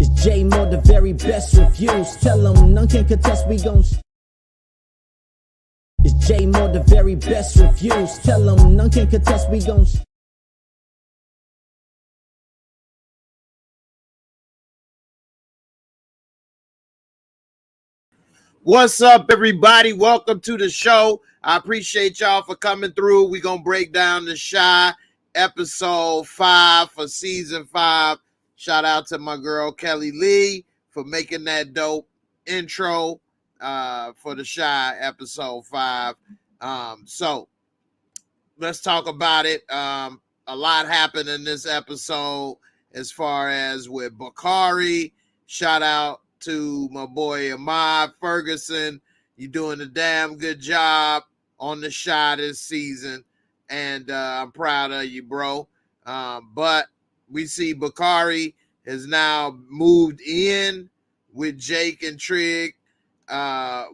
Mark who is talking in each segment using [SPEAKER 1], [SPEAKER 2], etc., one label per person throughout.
[SPEAKER 1] It's J-Moore, the very best reviews. Tell them none can contest, we gon' It's J-Moore, the very best reviews. Tell them none can contest, we gon'
[SPEAKER 2] What's up, everybody? Welcome to the show. I appreciate y'all for coming through. We're going to break down the Shy episode 5 for season 5. Shout out to my girl, Kelly Lee, for making that dope intro for the Shy episode 5. So let's talk about it. A lot happened in this episode as far as with Bakari. Shout out to my boy Ahmad Ferguson. You're doing a damn good job on the Shy this season, and I'm proud of you, bro. But we see Bakari has now moved in with Jake and Trig.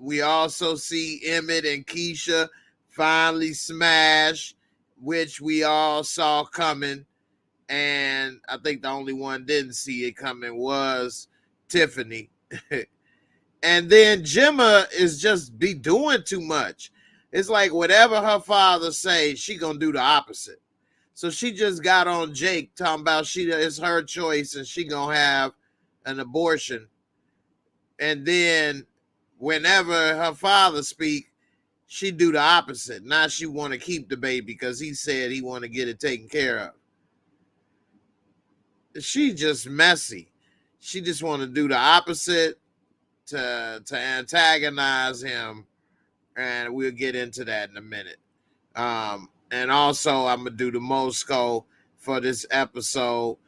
[SPEAKER 2] We also see Emmett and Keisha finally smash, which we all saw coming. And I think the only one didn't see it coming was Tiffany. And then Gemma is just be doing too much. It's like whatever her father says, she gonna do the opposite. So she just got on Jake talking about it's her choice and she gonna have an abortion. And then whenever her father speak, she do the opposite. Now she want to keep the baby because he said he want to get it taken care of. She just messy. She just want to do the opposite to antagonize him, and we'll get into that in a minute. And also, I'm gonna do the Mosco for this episode.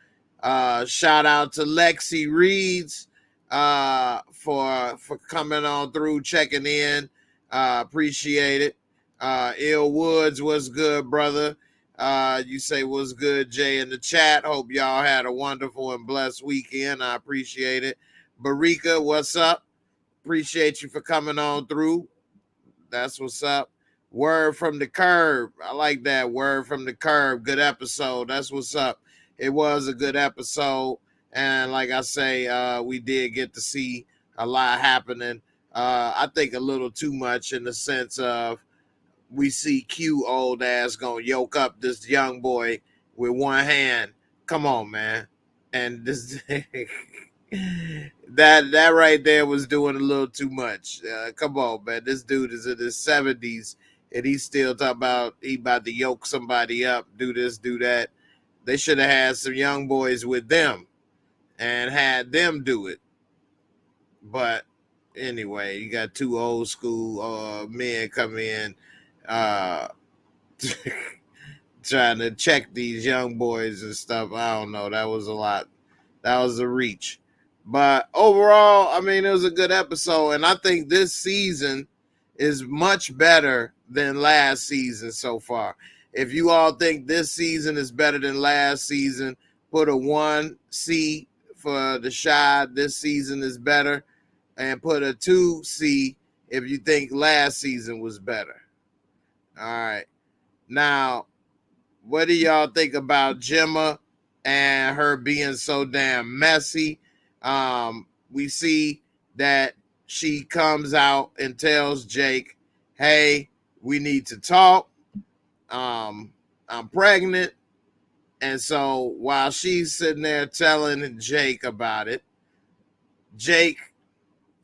[SPEAKER 2] Shout out to Lexi Reeds for coming on through, checking in. Appreciate it. Ill Woods, what's good, brother? You say what's good, Jay, in the chat. Hope y'all had a wonderful and blessed weekend. I appreciate it. Barika, what's up? Appreciate you for coming on through. That's what's up. Word from the curb. I like that. Word from the curb. Good episode. That's what's up. It was a good episode. And like I say, we did get to see a lot happening. I think a little too much in the sense of we see Q old ass gonna yoke up this young boy with one hand. Come on, man. And this that right there was doing a little too much. Come on, man. This dude is in his 70s and he's still talking about he about to yoke somebody up, do this, do that. They should have had some young boys with them and had them do it. But anyway, you got two old school men come in trying to check these young boys and stuff. I don't know. That was a lot. That was a reach. But overall, I mean, it was a good episode. And I think this season is much better than last season so far. If you all think this season is better than last season, put a 1C for the Shy. This season is better. And put a 2C if you think last season was better. All right. Now, what do y'all think about Gemma and her being so damn messy? We see that she comes out and tells Jake, hey, we need to talk. I'm pregnant. And so while she's sitting there telling Jake about it, Jake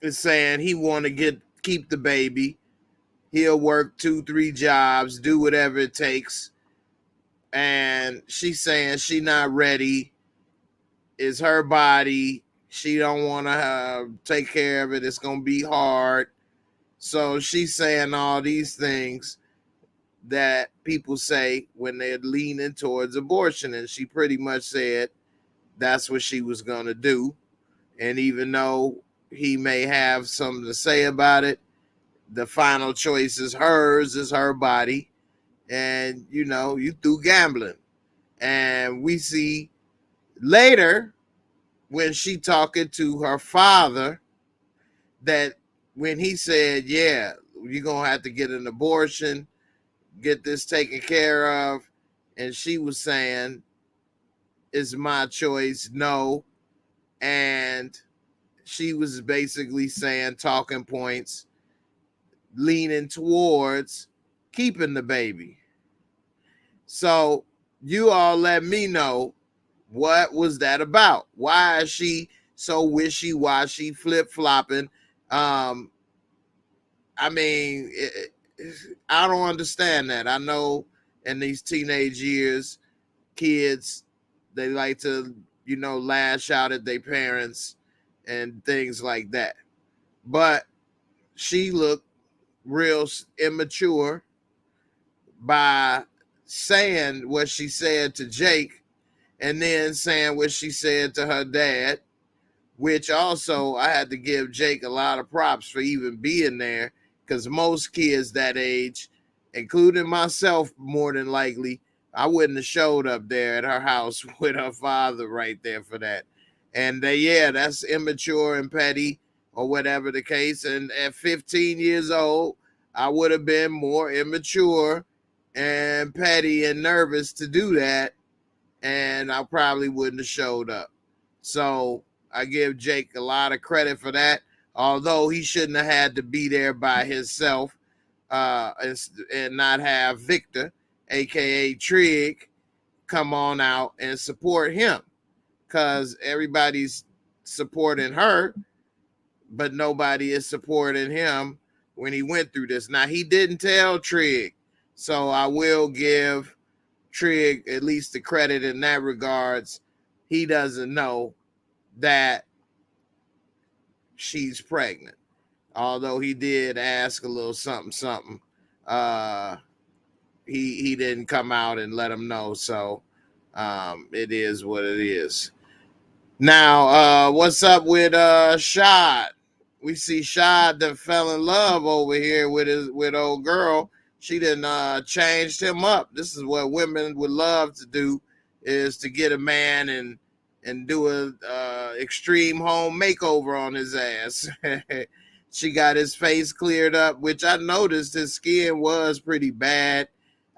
[SPEAKER 2] is saying he want to keep the baby. He'll work 2-3 jobs, do whatever it takes. And she's saying she not ready. It's her body. She don't want to take care of it. It's going to be hard. So she's saying all these things that people say when they're leaning towards abortion. And she pretty much said that's what she was going to do. And even though he may have something to say about it, the final choice is hers, is her body. And, you know, you through gambling. And we see later when she talking to her father that when he said, yeah, you're going to have to get an abortion, get this taken care of. And she was saying, it's my choice, no. and she was basically saying talking points leaning towards keeping the baby. So you all let me know, what was that about? Why is she so wishy-washy, flip-flopping? I mean, I don't understand that. I know in these teenage years, kids, they like to, lash out at their parents and things like that. But she looked real immature by saying what she said to Jake and then saying what she said to her dad, which also I had to give Jake a lot of props for even being there, because most kids that age, including myself more than likely, I wouldn't have showed up there at her house with her father right there for that. And yeah, that's immature and petty or whatever the case. And at 15 years old, I would have been more immature and petty and nervous to do that, and I probably wouldn't have showed up. So I give Jake a lot of credit for that, although he shouldn't have had to be there by himself, and not have Victor, aka Trig, come on out and support him, because everybody's supporting her, but nobody is supporting him when he went through this. Now, he didn't tell Trig, so I will give Trig at least the credit in that regards. He doesn't know that she's pregnant, although he did ask a little something. He didn't come out and let him know, so it is what it is. Now, what's up with Shad? We see Shad that fell in love over here with old girl. She done changed him up. This is what women would love to do, is to get a man and do a extreme home makeover on his ass. She got his face cleared up, which I noticed his skin was pretty bad.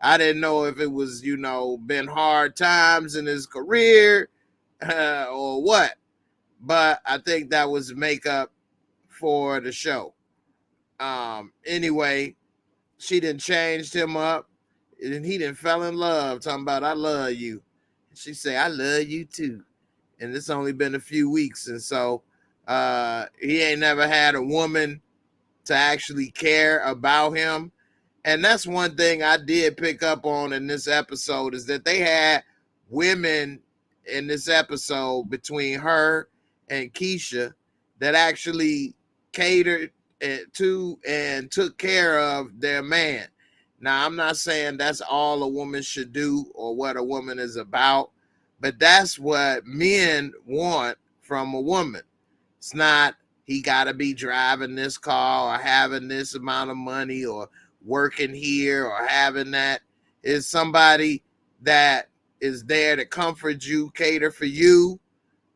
[SPEAKER 2] I didn't know if it was, been hard times in his career or what, but I think that was makeup for the show. Anyway, she done changed him up, and he done fell in love, talking about, I love you. She say, I love you too. And it's only been a few weeks, and so he ain't never had a woman to actually care about him. And that's one thing I did pick up on in this episode, is that they had women in this episode between her and Keisha that actually catered to and took care of their man. Now, I'm not saying that's all a woman should do or what a woman is about, but that's what men want from a woman. It's not, he got to be driving this car or having this amount of money or working here or having that. Is somebody that is there to comfort you, cater for you,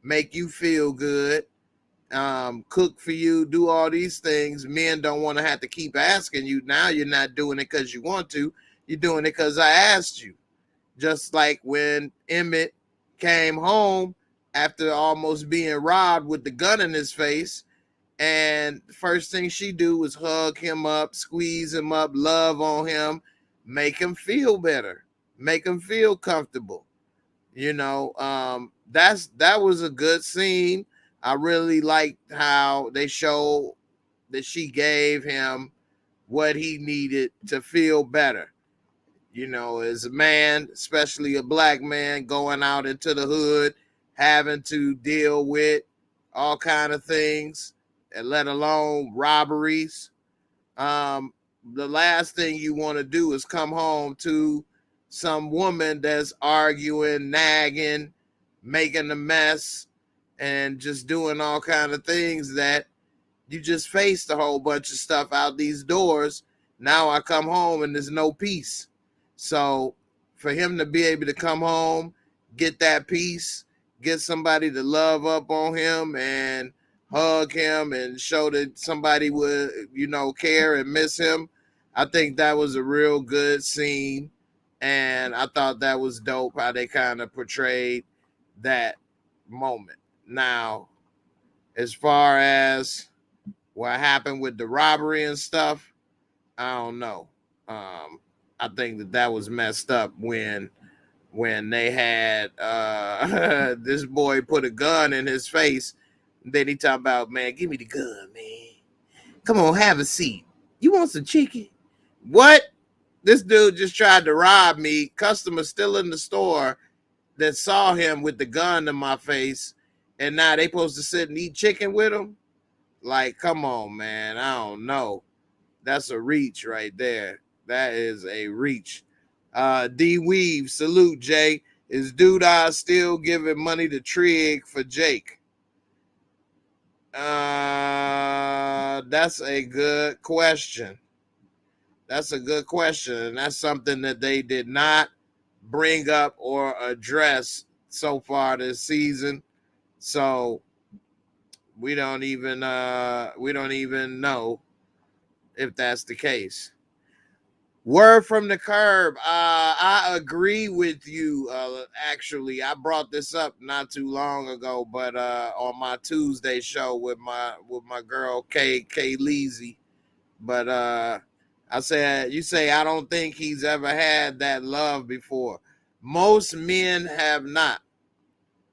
[SPEAKER 2] make you feel good, cook for you, do all these things. Men don't want to have to keep asking you. Now you're not doing it because you want to. You're doing it because I asked you. Just like when Emmett came home after almost being robbed with the gun in his face, and the first thing she do was hug him up, squeeze him up, love on him, make him feel better, make him feel comfortable. That was a good scene. I really liked how they showed that she gave him what he needed to feel better. As a man, especially a black man, going out into the hood, having to deal with all kind of things, and let alone robberies. The last thing you want to do is come home to some woman that's arguing, nagging, making a mess, and just doing all kind of things that you just faced a whole bunch of stuff out these doors. Now I come home and there's no peace. So for him to be able to come home, get that peace, get somebody to love up on him and hug him and show that somebody would, care and miss him, I think that was a real good scene. And I thought that was dope how they kind of portrayed that moment. Now, As far as what happened with the robbery and stuff, I don't know. I think that was messed up when they had this boy put a gun in his face. Then he talk about, man, give me the gun, man. Come on, have a seat. You want some chicken? What? This dude just tried to rob me. Customer still in the store that saw him with the gun in my face, and now they supposed to sit and eat chicken with him? Like, come on, man. I don't know. That's a reach right there. That is a reach. D Weave, salute, Jay. Is Duda still giving money to Trig for Jake? That's a good question. That's a good question. And that's something that they did not bring up or address so far this season. So we don't even know if that's the case. Word from the curb. I agree with you. Actually, I brought this up not too long ago, but on my Tuesday show with my girl K Leezy. But I said, you say I don't think he's ever had that love before. Most men have not.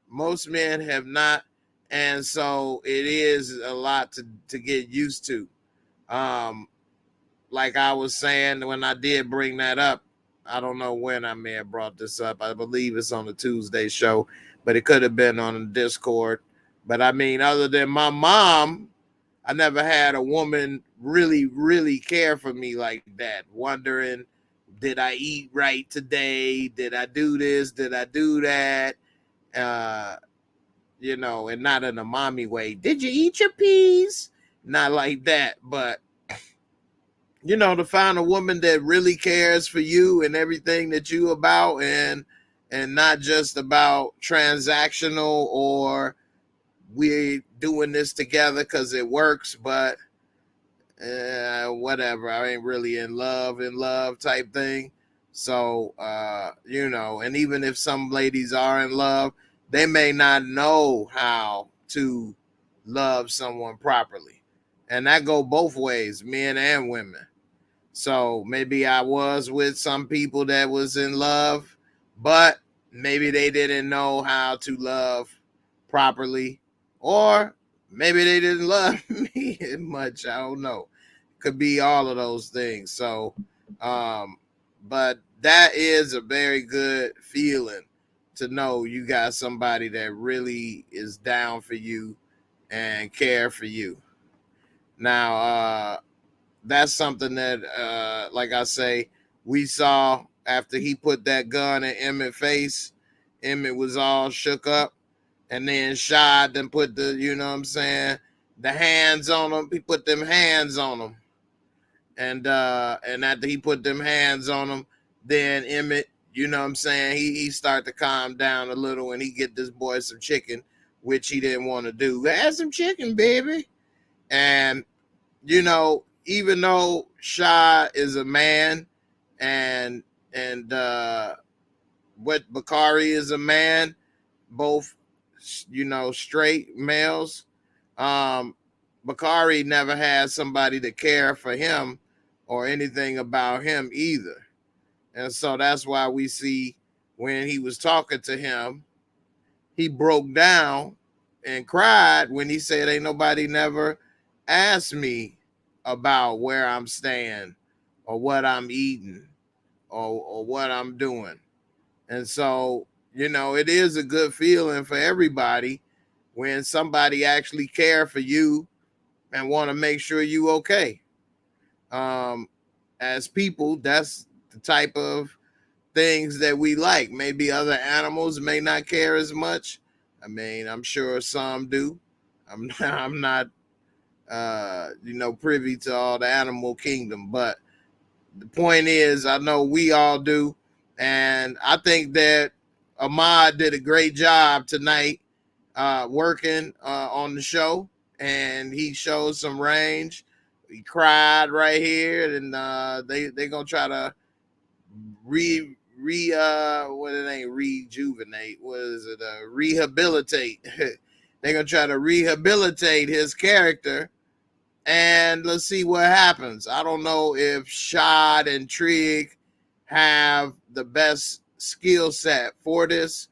[SPEAKER 2] Most men have not, and so it is a lot to get used to. Like I was saying when I did bring that up, I don't know when I may have brought this up. I believe it's on the Tuesday show, but it could have been on the Discord. But I mean, other than my mom, I never had a woman really care for me like that, wondering, did I eat right today? Did I do this? Did I do that? And not in a mommy way. Did you eat your peas? Not like that, but to find a woman that really cares for you and everything that you about, and not just about transactional or we're doing this together because it works, but whatever. I ain't really in love type thing. So, and even if some ladies are in love, they may not know how to love someone properly. And that go both ways, men and women. So maybe I was with some people that was in love, but maybe they didn't know how to love properly, or maybe they didn't love me much. I don't know. Could be all of those things. So, but that is a very good feeling to know you got somebody that really is down for you and care for you. Now, that's something that, like I say, we saw after he put that gun in Emmett's face. Emmett was all shook up, and then shot and put the, the hands on him. He put them hands on him, and after he put them hands on him, then Emmett, he start to calm down a little, and he get this boy some chicken, which he didn't want to do. Have some chicken, baby, and even though Sha is a man and what Bakari is a man, both straight males, Bakari never had somebody to care for him or anything about him either. And so that's why we see when he was talking to him, he broke down and cried when he said, ain't nobody never asked me about where I'm staying or what I'm eating or what I'm doing. And so, it is a good feeling for everybody when somebody actually care for you and want to make sure you okay. As people, that's the type of things that we like. Maybe other animals may not care as much. I mean, I'm sure some do. I'm not privy to all the animal kingdom, but the point is, I know we all do, and I think that Ahmad did a great job tonight working on the show, and he showed some range. He cried right here, and they gonna try to rejuvenate. What is it? Rehabilitate They're going to try to rehabilitate his character, and let's see what happens. I don't know if Shad and Trig have the best skill set for this.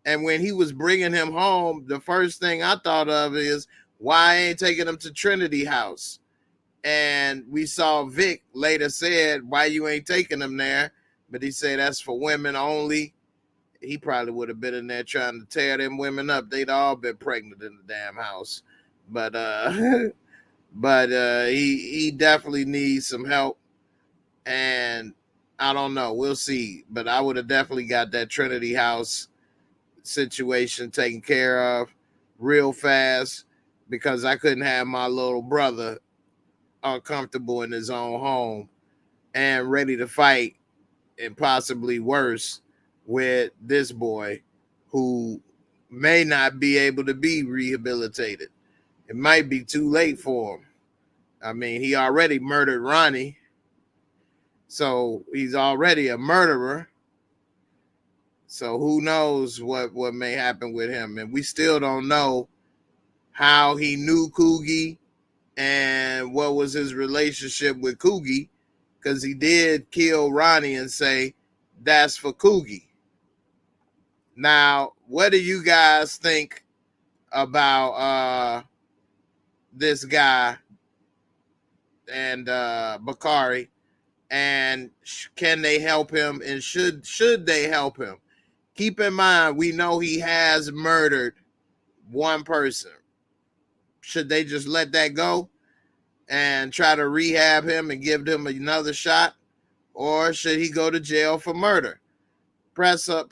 [SPEAKER 2] And when he was bringing him home, the first thing I thought of is, why ain't taking him to Trinity House? And we saw Vic later said, why you ain't taking him there? But he said that's for women only. He probably would have been in there trying to tear them women up. They'd all been pregnant in the damn house. But he definitely needs some help. And I don't know. We'll see. But I would have definitely got that Trinity House situation taken care of real fast, because I couldn't have my little brother uncomfortable in his own home and ready to fight, and possibly worse, with this boy who may not be able to be rehabilitated. It might be too late for him. I mean, he already murdered Ronnie, so he's already a murderer. So who knows what may happen with him. And we still don't know how he knew Coogie and what was his relationship with Coogie, because he did kill Ronnie and say, that's for Coogie. Now, what do you guys think about this guy and Bakari? And can they help him? And should they help him? Keep in mind, we know he has murdered one person. Should they just let that go and try to rehab him and give him another shot? Or should he go to jail for murder? Put a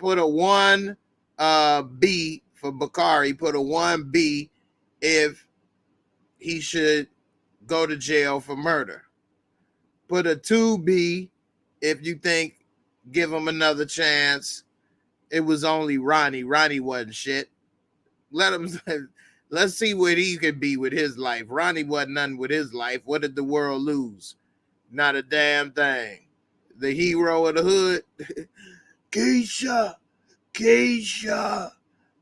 [SPEAKER 2] 1B for Bakari. Put a 1B if he should go to jail for murder. Put a 2B if you think give him another chance. It was only Ronnie. Ronnie wasn't shit. Let's see what he could be with his life. Ronnie wasn't nothing with his life. What did the world lose? Not a damn thing. The hero of the hood. Keisha,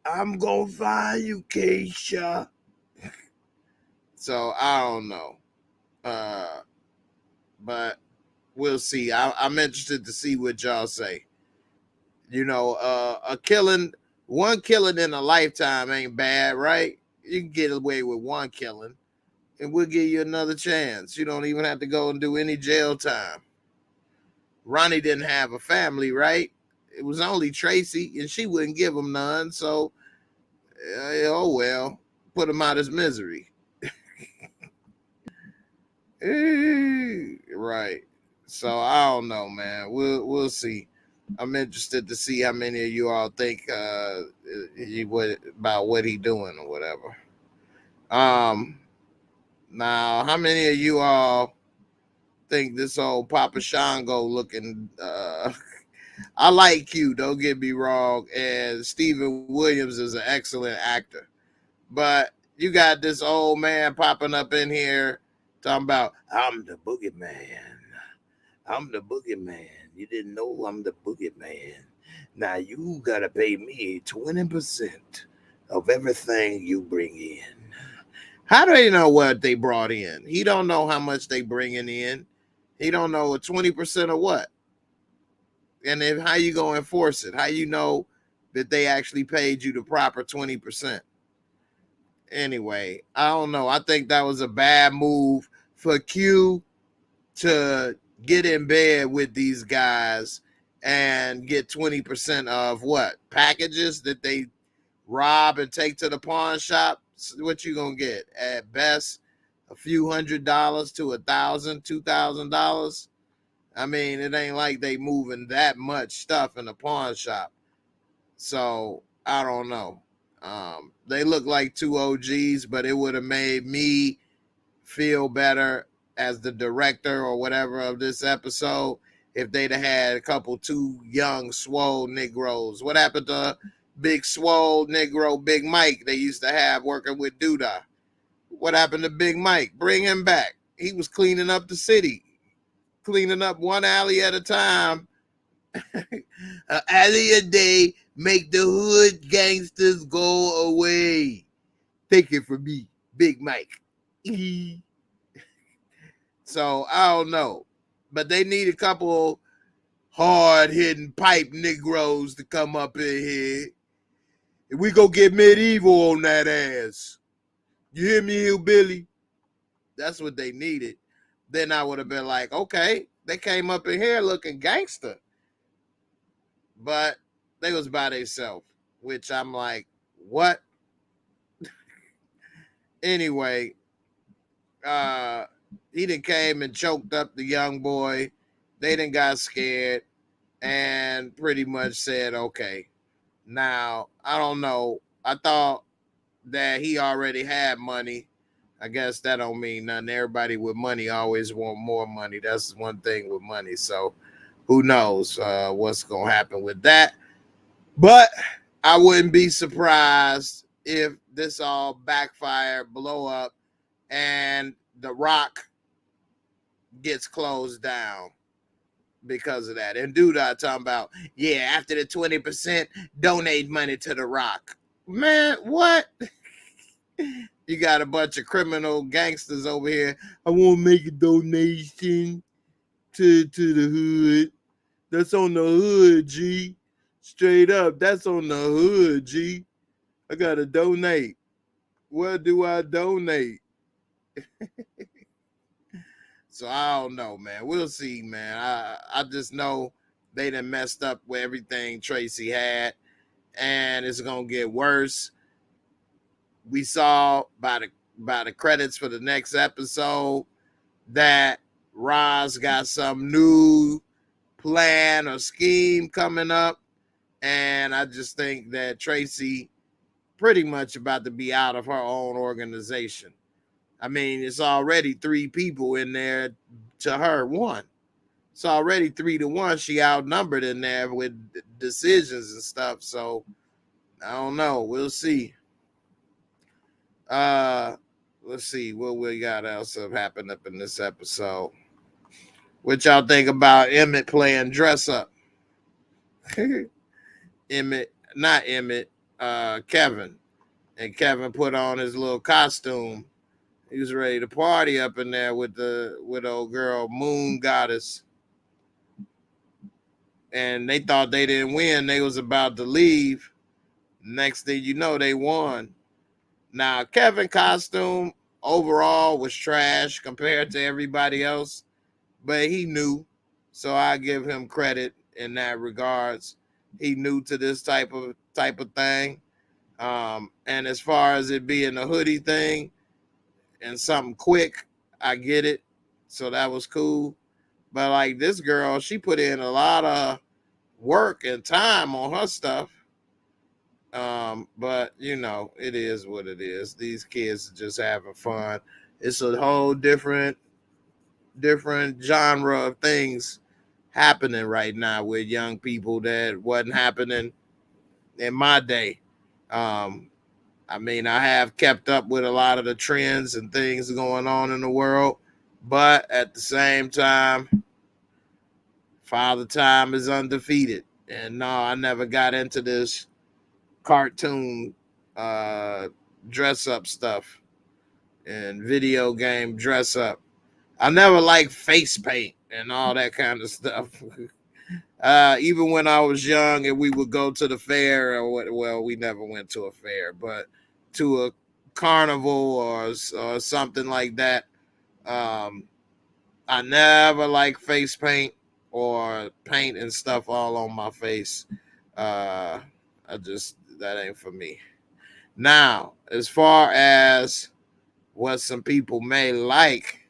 [SPEAKER 2] I'm gonna find you, Keisha. So I don't know. But we'll see. I'm interested to see what y'all say. You know, one killing in a lifetime ain't bad, right? You can get away with one killing, and we'll give you another chance. You don't even have to go and do any jail time. Ronnie didn't have a family, right? It was only Tracy, and she wouldn't give him none. So, oh well, put him out his misery. Right. So I don't know, man. We'll see. I'm interested to see how many of you all think about what he doing or whatever. Now, how many of you all think this old Papa Shango looking? I like Q. Don't get me wrong, and Stephen Williams is an excellent actor, but you got this old man popping up in here talking about, I'm the boogeyman. I'm the boogeyman. You didn't know I'm the boogeyman. Now you gotta pay me 20% of everything you bring in. How do they know what they brought in? He don't know how much they bringing in. He don't know 20% of what. And then how you gonna enforce it? How you know that they actually paid you the proper 20%? Anyway, I don't know. I think that was a bad move for Q to get in bed with these guys and get 20% of what? Packages that they rob and take to the pawn shop. What you gonna get? At best, a few $100 to $1,000, $2,000. I mean, it ain't like they moving that much stuff in the pawn shop. So I don't know. They look like two OGs, but it would have made me feel better as the director or whatever of this episode if they'd have had a couple two young swole Negroes. What happened to big swole Negro Big Mike they used to have working with Duda? What happened to Big Mike? Bring him back. He was cleaning up the city, cleaning up one alley at a time. An alley a day, make the hood gangsters go away. Take it from me, Big Mike. So I don't know. But they need a couple hard-hitting pipe Negroes to come up in here. And we go get medieval on that ass. You hear me, hillbilly? That's what they needed. Then I would have been like, okay, they came up in here looking gangster. But they was by themselves, which I'm like, what? Anyway, he done came and choked up the young boy. They done got scared and pretty much said, okay. Now, I don't know. I thought that he already had money. I guess that don't mean nothing. Everybody with money always want more money. That's one thing with money. So who knows what's going to happen with that. But I wouldn't be surprised if this all backfire, blow up, and The Rock gets closed down because of that. And dude, I talking about, yeah, after the 20%, donate money to The Rock. Man, what? You got a bunch of criminal gangsters over here. I want to make a donation to the hood. That's on the hood, G. Straight up, that's on the hood, G. I got to donate. Where do I donate? So I don't know, man. We'll see, man. I just know they done messed up with everything Tracy had, and it's gonna get worse. We saw by the credits for the next episode that Roz got some new plan or scheme coming up, and I just think that Tracy pretty much about to be out of her own organization. I mean, it's already 3 people in there to her 1. It's already 3-1. She outnumbered in there with decisions and stuff. So I don't know. We'll see. Let's see what we got else have happened up in this episode. What y'all think about Emmett playing dress up? Emmett, not Emmett, Kevin. And Kevin put on his little costume. He was ready to party up in there with old girl Moon Goddess. And they thought they didn't win. They was about to leave. Next thing you know, they won. Now, Kevin costume overall was trash compared to everybody else, but he knew. So I give him credit in that regards. He knew to this type of thing. And as far as it being a hoodie thing and something quick, I get it. So that was cool. But like this girl, she put in a lot of work and time on her stuff. But you know, it is what it is. These kids are just having fun. It's a whole different genre of things happening right now with young people that wasn't happening in my day. I mean, I have kept up with a lot of the trends and things going on in the world, but at the same time, Father Time is undefeated. And no, I never got into this cartoon dress up stuff and video game dress up. I never liked face paint and all that kind of stuff. Even when I was young and we would go to the fair, or what, well, we never went to a fair, but to a carnival or something like that. I never liked face paint or paint and stuff all on my face. That ain't for me. Now, as far as what some people may like,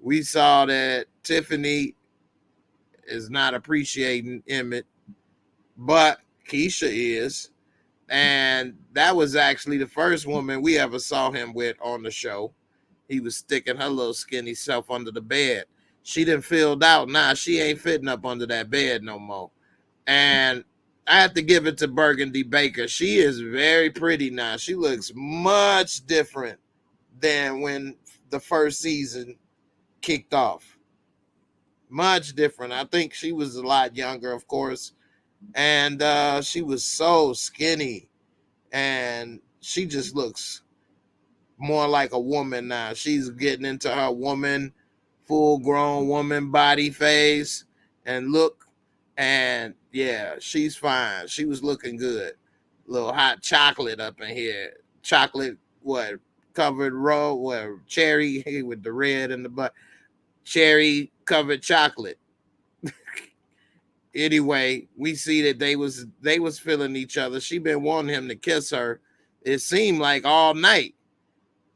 [SPEAKER 2] we saw that Tiffany is not appreciating Emmett, but Keisha is. And that was actually the first woman we ever saw him with on the show. He was sticking her little skinny self under the bed. She done filled out. Nah, she ain't fitting up under that bed no more. And I have to give it to Burgundy Baker. She is very pretty now. She looks much different than when the first season kicked off. Much different. I think she was a lot younger, of course. And she was so skinny. And she just looks more like a woman now. She's getting into her woman, full-grown woman body phase and look. And yeah, she's fine. She was looking good. Little hot chocolate up in here. Chocolate, what, covered roll, what, cherry with the red and the butt. Cherry covered chocolate. Anyway, we see that they was feeling each other. She been wanting him to kiss her. It seemed like all night.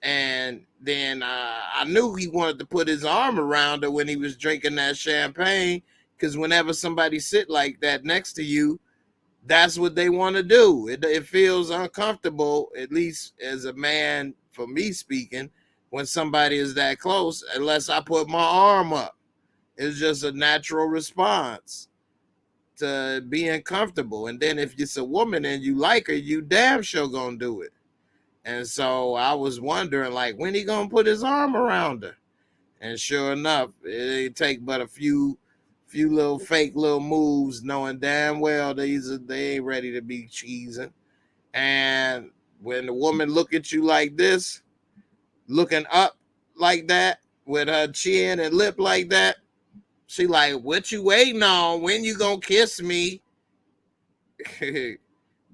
[SPEAKER 2] And then I knew he wanted to put his arm around her when he was drinking that champagne, because whenever somebody sit like that next to you, that's what they want to do. It feels uncomfortable, at least as a man, for me speaking, when somebody is that close, unless I put my arm up. It's just a natural response to being comfortable. And then if it's a woman and you like her, you damn sure gonna do it. And so I was wondering, like, when he gonna put his arm around her? And sure enough, it ain't take but a few little fake little moves, knowing damn well they ain't ready to be cheesing. And when the woman look at you like this, looking up like that, with her chin and lip like that, she like, what you waiting on? When you gonna kiss me?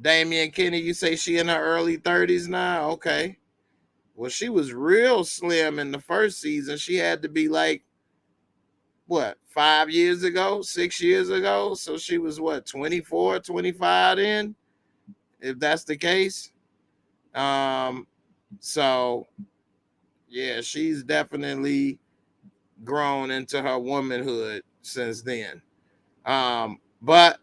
[SPEAKER 2] Damian Kenny, you say she in her early 30s now? Okay. Well, she was real slim in the first season. She had to be like, what, 5 years ago, 6 years ago? So she was what, 24, 25 then? If that's the case. So yeah, she's definitely grown into her womanhood since then. But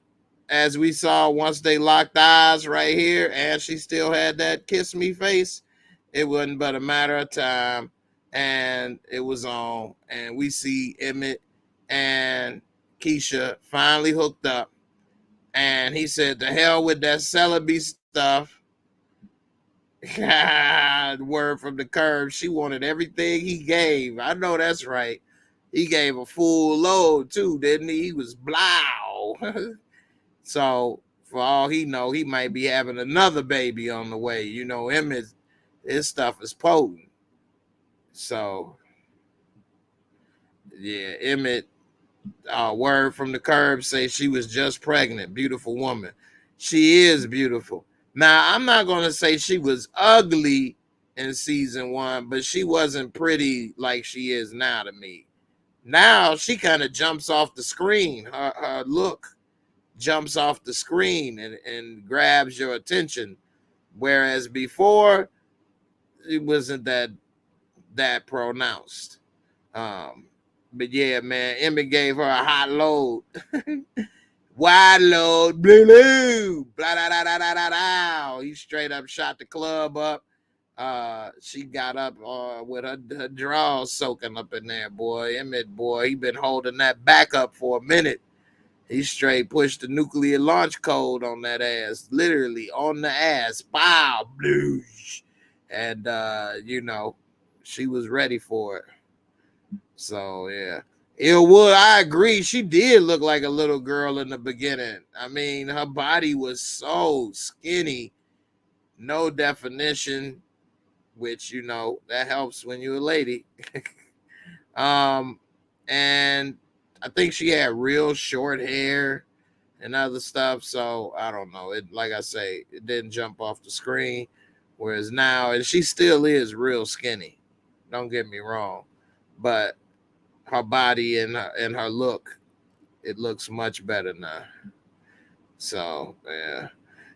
[SPEAKER 2] as we saw, once they locked eyes right here, and she still had that kiss me face, it wasn't but a matter of time, and it was on. And we see Emmett and Keisha finally hooked up, and he said, "The hell with that Celebi stuff." Word from the curb. She wanted everything he gave. I know that's right. He gave a full load too, didn't he? He was blow. So for all he know, he might be having another baby on the way. You know, his stuff is potent. So yeah, Emmett, word from the curb, say she was just pregnant. Beautiful woman. She is beautiful. Now, I'm not going to say she was ugly in season 1, but she wasn't pretty like she is now to me. Now, she kind of jumps off the screen. Her look jumps off the screen and grabs your attention. Whereas before, it wasn't that pronounced. But yeah, man, Emmett gave her a hot load. Wide load, blue, blah, da, da, da, da, da, da. He straight up shot the club up. She got up with her drawers soaking up in there, boy. Emmett, boy, he been holding that back up for a minute. He straight pushed the nuclear launch code on that ass, literally on the ass. Pow, bloosh. And, you know, she was ready for it. So, yeah. Ilwood, I agree. She did look like a little girl in the beginning. I mean, her body was so skinny, no definition, which, you know, that helps when you're a lady. And I think she had real short hair and other stuff. So I don't know. It, like I say, it didn't jump off the screen. Whereas now, and she still is real skinny. Don't get me wrong, but her body and her look, it looks much better now. So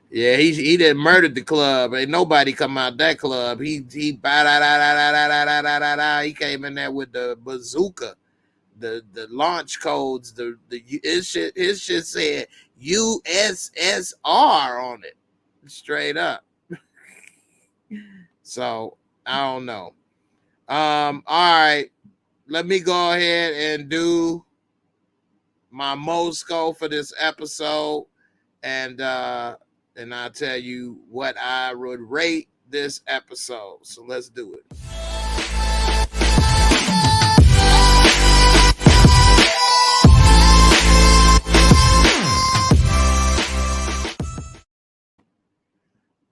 [SPEAKER 2] yeah, he didn't murder the club. Ain't nobody come out that club. He came in there with the bazooka, the launch codes, his shit said USSR on it, straight up. So I don't know. All right. Let me go ahead and do my Mosco for this episode, and I'll tell you what I would rate this episode. So let's do it.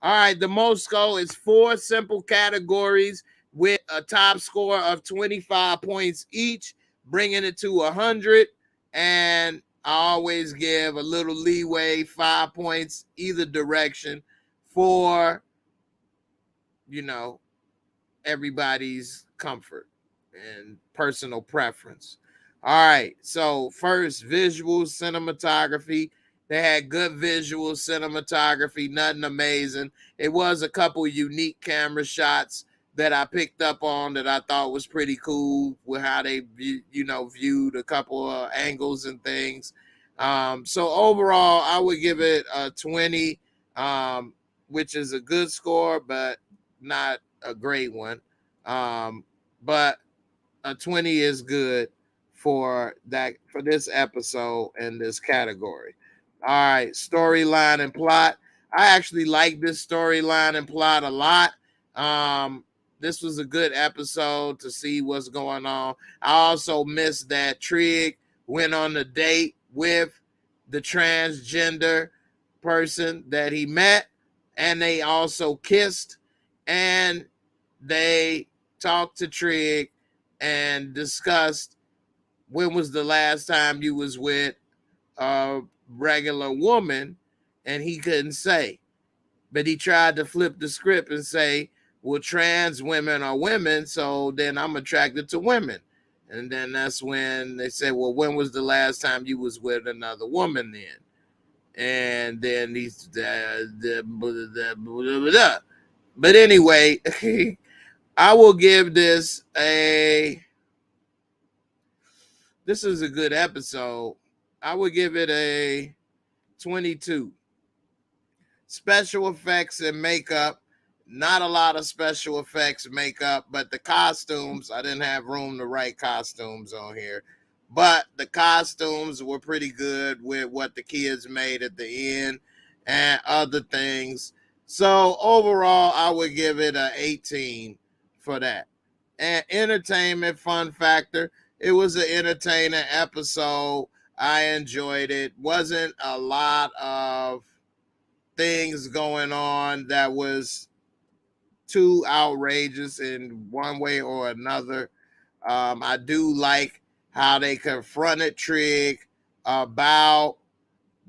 [SPEAKER 2] All right, the most score is 4 simple categories with a top score of 25 points each, bringing it to 100. And I always give a little leeway, 5 points either direction for, everybody's comfort and personal preference. All right, so first, visual cinematography. They had good visual cinematography, nothing amazing. It was a couple unique camera shots that I picked up on that I thought was pretty cool with how they, viewed a couple of angles and things. So overall, I would give it a 20, which is a good score, but not a great one. But a 20 is good for this episode and this category. All right, storyline and plot. I actually like this storyline and plot a lot. This was a good episode to see what's going on. I also missed that Trig went on a date with the transgender person that he met, and they also kissed, and they talked to Trig and discussed when was the last time you was with a regular woman, and he couldn't say. But he tried to flip the script and say, well, trans women are women, so then I'm attracted to women. And then that's when they said, well, when was the last time you was with another woman then? And then he's but anyway, I will give this is a good episode. I would give it a 22. Special effects and makeup. Not a lot of special effects makeup, but the costumes, I didn't have room to write costumes on here. But the costumes were pretty good with what the kids made at the end and other things. So overall, I would give it a 18 for that. And entertainment fun factor. It was an entertaining episode. I enjoyed it. Wasn't a lot of things going on that was too outrageous in one way or another. I do like how they confronted Trig about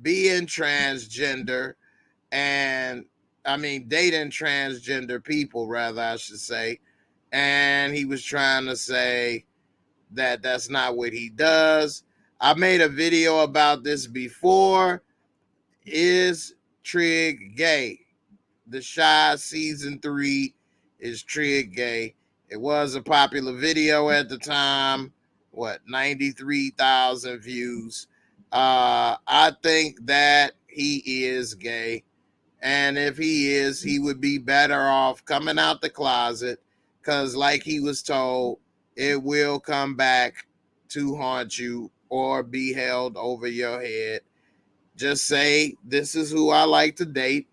[SPEAKER 2] being transgender and dating transgender people, rather, I should say. And he was trying to say that that's not what he does. I made a video about this before. Is Trig gay? The Shy season 3 is Trig gay. It was a popular video at the time. 93,000 views. I think that he is gay. And if he is, he would be better off coming out the closet because, like he was told, it will come back to haunt you or be held over your head. Just say, this is who I like to date.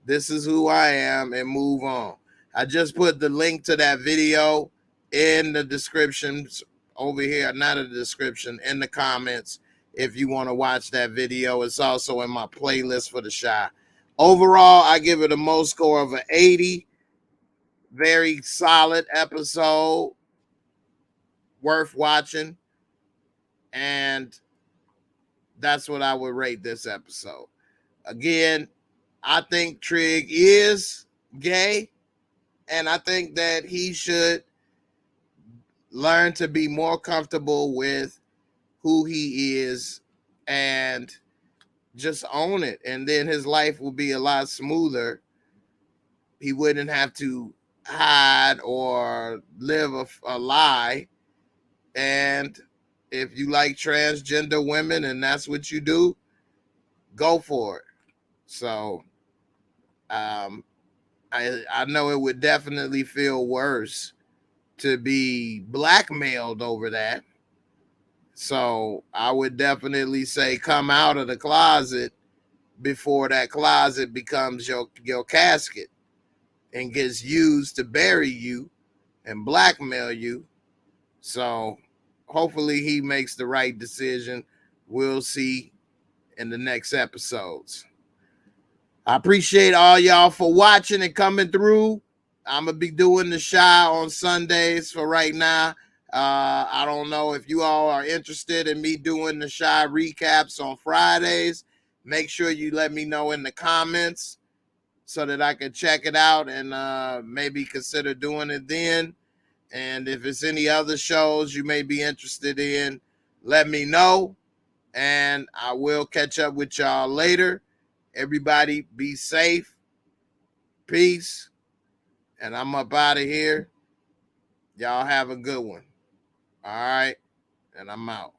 [SPEAKER 2] This is who I am, and move on. I just put the link to that video in the description over here. Not in the description, in the comments if you want to watch that video. It's also in my playlist for the Shy. Overall, I give it a most score of an 80. Very solid episode. Worth watching. And that's what I would rate this episode. Again, I think Trig is gay. And I think that he should learn to be more comfortable with who he is and just own it. And then his life will be a lot smoother. He wouldn't have to hide or live a lie. And if you like transgender women and that's what you do, go for it. So I know it would definitely feel worse to be blackmailed over that. So I would definitely say come out of the closet before that closet becomes your casket and gets used to bury you and blackmail you. So hopefully he makes the right decision. We'll see in the next episodes. I appreciate all y'all for watching and coming through. I'm going to be doing the Shy on Sundays for right now. I don't know if you all are interested in me doing the Shy recaps on Fridays. Make sure you let me know in the comments so that I can check it out and maybe consider doing it then. And if it's any other shows you may be interested in, let me know. And I will catch up with y'all later. Everybody be safe. Peace. And I'm up out of here. Y'all have a good one. All right. And I'm out.